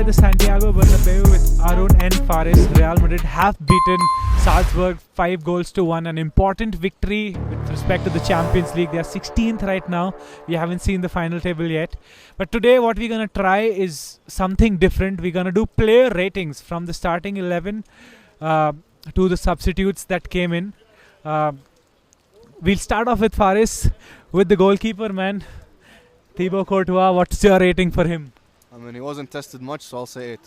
at the Santiago Bernabeu with Arun and Faris. Real Madrid have beaten Salzburg 5-1, an important victory with respect to the Champions League. They are 16th right now. We haven't seen the final table yet. But today what we're going to try is something different. We're going to do player ratings from the starting 11 to the substitutes that came in. We'll start off with Faris, with the goalkeeper, man. Thibaut Courtois, what's your rating for him? I mean, he wasn't tested much, so I'll say 8.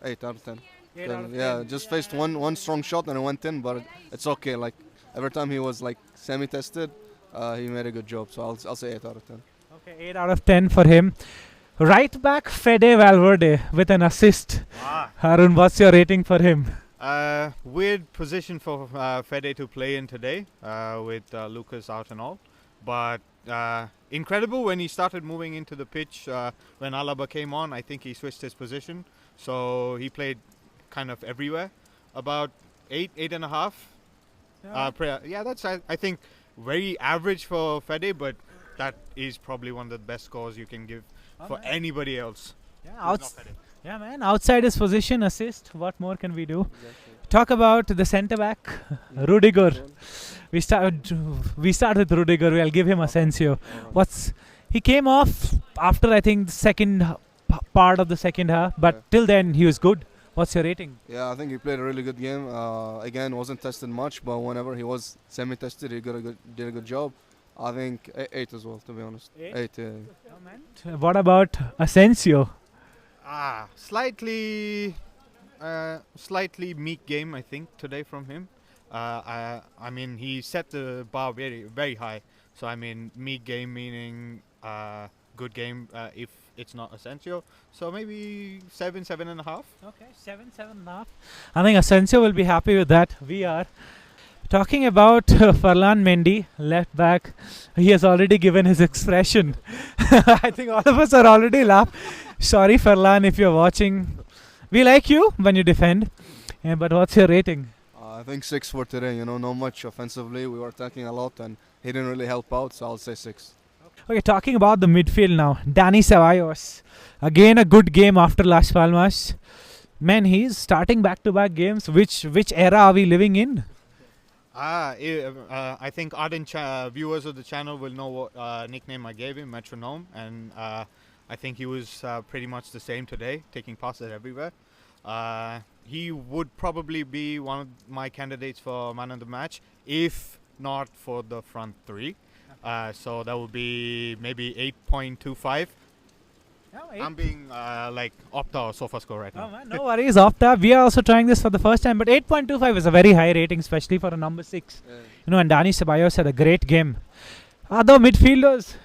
8 out of 10. 8 out of 10. Yeah, just faced one strong shot and it went in, but it's okay. Like, every time he was like semi-tested, he made a good job. So I'll say 8 out of 10. Okay, 8 out of 10 for him. Right back Fede Valverde with an assist. Harun, what's your rating for him? Weird position for Fede to play in today with Lucas out and all. But incredible when he started moving into the pitch when Alaba came on. I think he switched his position. So he played kind of everywhere. About 8.5. Yeah, that's I think very average for Fede, but that is probably one of the best scores you can give for anybody else. Yeah, man. Outside his position, assist. What more can we do? Exactly. Talk about the centre back, Rodrygo. We start with Rodrygo. I'll give him Asensio. He came off after, I think, the second part of the second half, but till then he was good. What's your rating? Yeah, I think he played a really good game. Again, wasn't tested much, but whenever he was semi-tested, he did a good job. I think 8 as well, to be honest. 8. Yeah. Oh, what about Asensio? Slightly meek game, I think, today from him. I mean, he set the bar very, very high. So, I mean, meek game meaning good game if it's not Asensio. So, maybe 7.5. Okay, 7.5. I think Asensio will be happy with that. We are. Talking about Ferland Mendy, left back, he has already given his expression. I think all of us are already laughing. Sorry, Ferland, if you're watching. We like you when you defend. Yeah, but what's your rating? I think 6 for today. You know, not much offensively. We were attacking a lot and he didn't really help out, so I'll say 6. Okay, talking about the midfield now. Dani Ceballos. Again, a good game after Las Palmas. Man, he's starting back-to-back games. Which era are we living in? I think ardent viewers of the channel will know what nickname I gave him, Metronome, and I think he was pretty much the same today, taking passes everywhere. He would probably be one of my candidates for man of the match, if not for the front three. So that would be maybe 8.25. I'm being like Opta or SofaScore right now. Oh man, no worries, Opta. We are also trying this for the first time, but 8.25 is a very high rating, especially for a number 6. Yeah. You know, and Dani Ceballos had a great game. Other midfielders,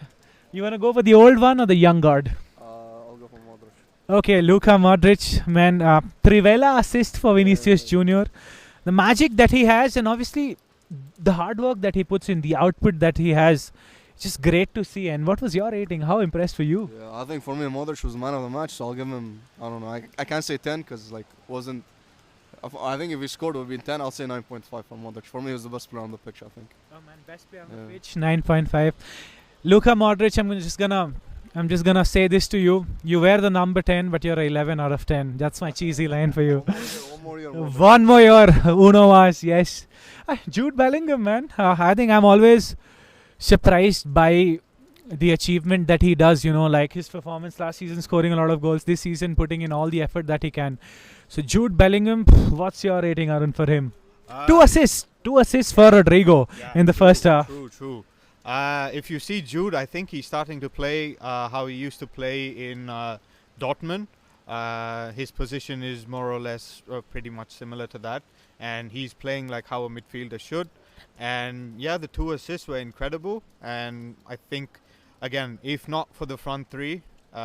you want to go for the old one or the young guard? I'll go for Modric. Okay, Luka Modric, man. Trivela assist for Vinicius Jr. The magic that he has, and obviously the hard work that he puts in, the output that he has. Just great to see. And what was your rating? How impressed were you? Yeah, I think for me, Modric was man of the match, so I'll give him, I don't know, I can't say 10 because like wasn't, I think if he scored it would be 10, I'll say 9.5 for Modric. For me, he was the best player on the pitch, I think. Oh man, best player on the pitch, 9.5. Luka Modric, I'm just gonna say this to you. You wear the number 10, but you're 11 out of 10. That's my cheesy line for you. One more year, Uno Mas, yes. Jude Bellingham, man. I think I'm always surprised by the achievement that he does, you know, like his performance last season, scoring a lot of goals, this season putting in all the effort that he can. So Jude Bellingham, what's your rating, Arun, for him? 2 assists for Rodrygo in the first half. True. If you see Jude, I think he's starting to play how he used to play in Dortmund. His position is more or less pretty much similar to that, and he's playing like how a midfielder should. And yeah, the 2 assists were incredible, and I think, again, if not for the front three,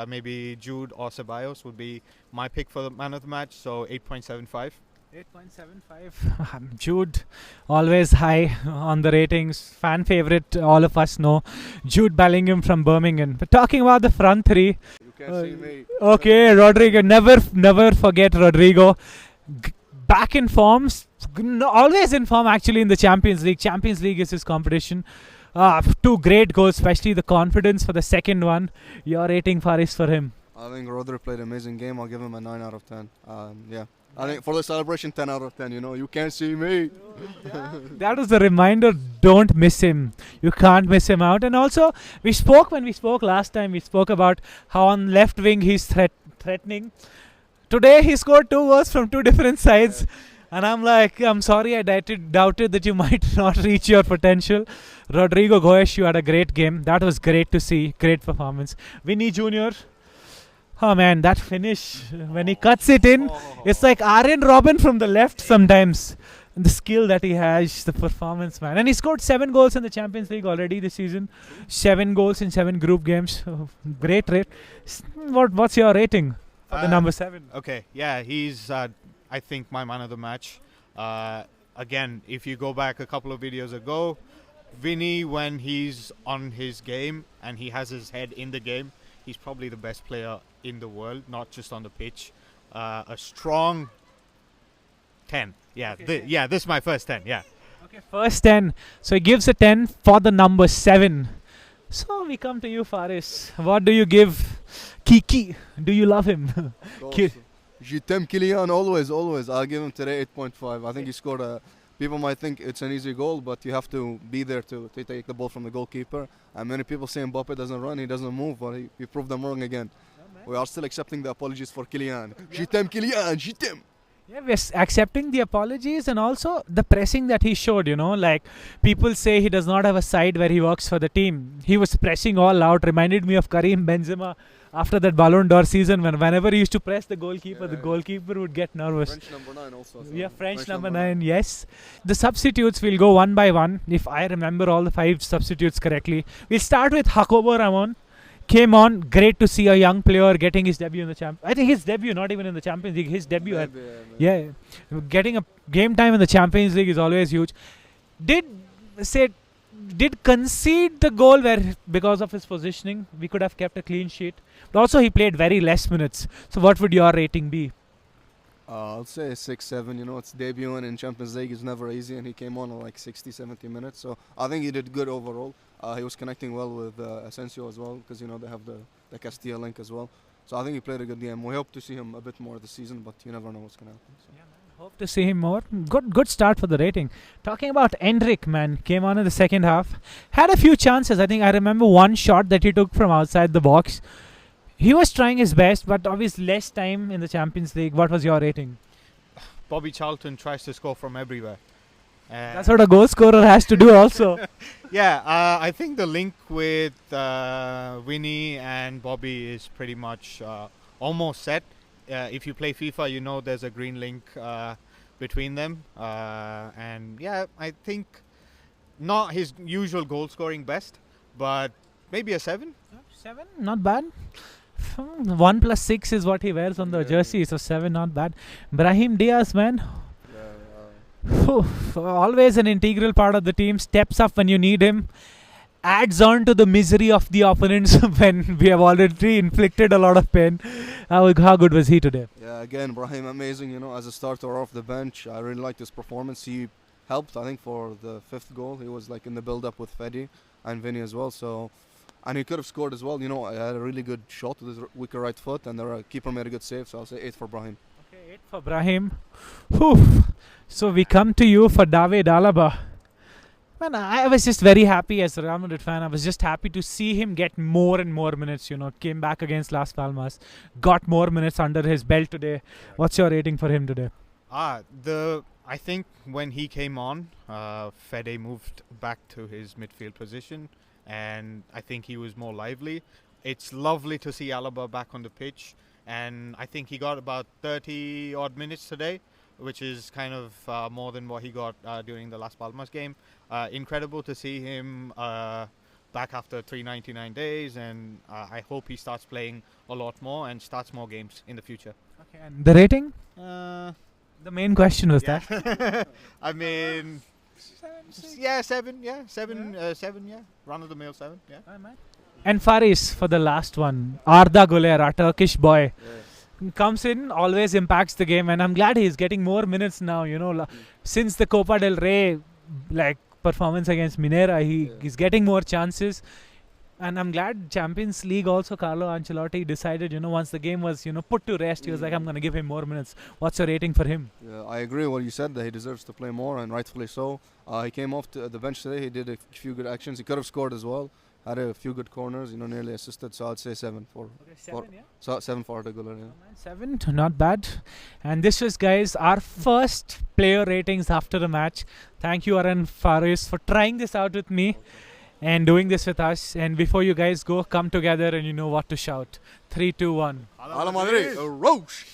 maybe Jude or Ceballos would be my pick for the man of the match, so 8.75. 8.75. Jude, always high on the ratings, fan favorite, all of us know. Jude Bellingham from Birmingham. But talking about the front three, you can't see me. Okay, Rodrygo, never forget Rodrygo. Back in forms, always in form actually in the Champions League. Champions League is his competition. 2 great goals, especially the confidence for the second one. Your rating, Faris, for him? I think Rodri played an amazing game. I'll give him a 9 out of 10. Yeah. I think for the celebration, 10 out of 10. You can't see me. That was the reminder. Don't miss him. You can't miss him out. And also, when we spoke last time, we spoke about how on left wing he's threatening. Today he scored 2 goals from 2 different sides. And I'm like, I'm sorry, I doubted that you might not reach your potential. Rodrygo Goes, you had a great game. That was great to see. Great performance. Vinny Jr. Oh man, that finish, when he cuts it in, it's like Arjen Robben from the left sometimes. The skill that he has, the performance, man. And he scored 7 goals in the Champions League already this season. 7 goals in 7 group games. Oh, great rate. What's your rating for the number 7? Okay, yeah, he's, I think, my man of the match. Again, if you go back a couple of videos ago, Vinny, when he's on his game and he has his head in the game, he's probably the best player in the world, not just on the pitch. A strong 10. Yeah, Okay, this is my first 10. Yeah. Okay, first 10. So he gives a 10 for the number 7. So we come to you, Faris. What do you give Kiki? Do you love him? Je t'aime Kylian, always. I'll give him today 8.5. I think he scored a... People might think it's an easy goal, but you have to be there to take the ball from the goalkeeper. And many people say Mbappe doesn't run, he doesn't move, but he proved them wrong again. We are still accepting the apologies for Kylian. Je t'aime Kylian, je t'aime. Yeah, we're accepting the apologies and also the pressing that he showed, like people say he does not have a side where he works for the team. He was pressing all out, reminded me of Karim Benzema after that Ballon d'Or season whenever he used to press the goalkeeper, the goalkeeper would get nervous. French number 9 also. Yeah, French number 9, yes. The substitutes will go one by one, if I remember all the 5 substitutes correctly. We'll start with Jacobo Ramon. Came on, great to see a young player getting his debut in the I think his debut, not even in the Champions League, his debut. Getting a game time in the Champions League is always huge. Did concede the goal where because of his positioning we could have kept a clean sheet. But also he played very less minutes. So what would your rating be? I'll say 6-7. It's debuting in Champions League is never easy, and he came on like 60-70 minutes. So I think he did good overall. He was connecting well with Asensio as well, because they have the Castilla link as well. So I think he played a good game. We hope to see him a bit more this season, but you never know what's going to happen. So. Yeah, man, hope to see him more. Good start for the rating. Talking about Endrick, man, came on in the second half. Had a few chances. I think I remember one shot that he took from outside the box. He was trying his best, but obviously less time in the Champions League. What was your rating? Bobby Charlton tries to score from everywhere. That's what a goal scorer has to do also. Yeah, I think the link with Winnie and Bobby is pretty much almost set. If you play FIFA, there's a green link between them. And yeah, I think not his usual goal scoring best, but maybe a 7. 7, not bad. 1 plus 6 is what he wears on the jersey, so 7, not bad. Brahim Diaz, man. Always an integral part of the team. Steps up when you need him. Adds on to the misery of the opponents when we have already inflicted a lot of pain. How good was he today? Yeah, again, Brahim amazing. As a starter off the bench, I really liked his performance. He helped, I think, for the 5th goal. He was like in the build-up with Fedi and Vinny as well. So. And he could have scored as well. I had a really good shot with his weaker right foot, and the keeper made a good save, so I'll say 8 for Brahim. Okay, 8 for Brahim. Whew. So we come to you for David Alaba. Man, I was just very happy as a Real Madrid fan. I was just happy to see him get more and more minutes. Came back against Las Palmas, got more minutes under his belt today. What's your rating for him today? I think when he came on, Fede moved back to his midfield position. And I think he was more lively. It's lovely to see Alaba back on the pitch, and I think he got about 30 odd minutes today, which is kind of more than what he got during the Las Palmas game. Incredible to see him back after 399 days, and I hope he starts playing a lot more and starts more games in the future. Okay, and the rating? The main question was yeah. that. I mean... 7. Yeah, 7. Run of the mill 7. Yeah. And Faris for the last one. Arda Güler, our Turkish boy, comes in, always impacts the game, and I'm glad he's getting more minutes now. Since the Copa del Rey performance against Minera, he's getting more chances. And I'm glad Champions League also Carlo Ancelotti decided, once the game was, put to rest, he was like, I'm going to give him more minutes. What's your rating for him? Yeah, I agree with what you said, that he deserves to play more, and rightfully so. He came off the bench today. He did a few good actions. He could have scored as well. Had a few good corners, nearly assisted. So I'd say 7 for. Okay, 7, yeah? So 7 for Rodrygo, yeah. 7, not bad. And this was, guys, our first player ratings after the match. Thank you, Aran Faris, for trying this out with me and doing this with us. And before you guys go, come together and you know what to shout. 3, 2, 1. Hala Madrid, Roche!